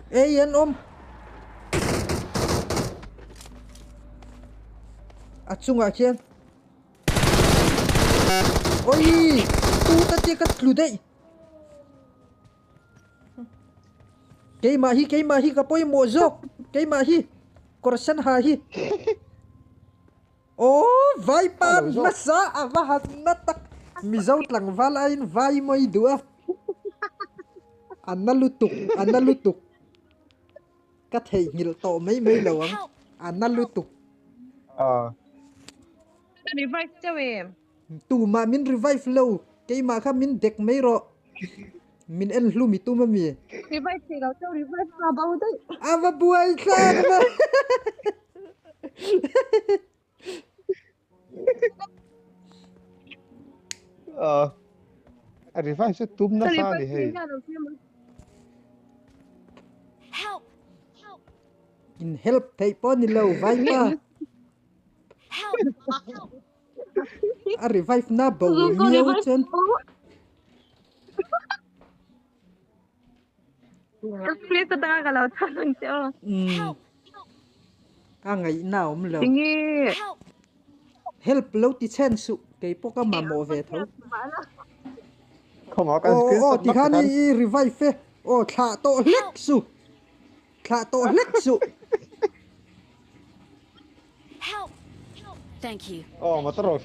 Ê yên ôm. À chung à chiên. Ôi tu ta chia cắt lù đây. Cái mà hi cái bôi mồ dốc. Cái mà hi coração ha hi. Ô vai pan masa avahat natak. Mizaw tlang valain vai moi dua. Anna lutuk. Cắt thầy ngil to mấy lâu ang. Anna lutuk. Revive cho em. Tu mà min revive lâu. Cái mà khá min deck mấy rõ. Min en lu mi tu mà mi. Revive thì đâu cho revive sao bao đấy. Ava buai sa mà. Revive sẽ túm nó xa đi hay. Help! In help thầy po ni lâu vai pa. Help! A revive na bầu miau chân. Please ta tanga kalau tangan cho. À ngày nào mà lâu. Tinggi. Help lâu tí chen su. Cái po ka mà mò về thấu. Không có cái skin Ô shot tí khá ni revive phê. Ô thả tổ lếch su. Thả tổ lếch su. Help! Thank you. mà tao rồi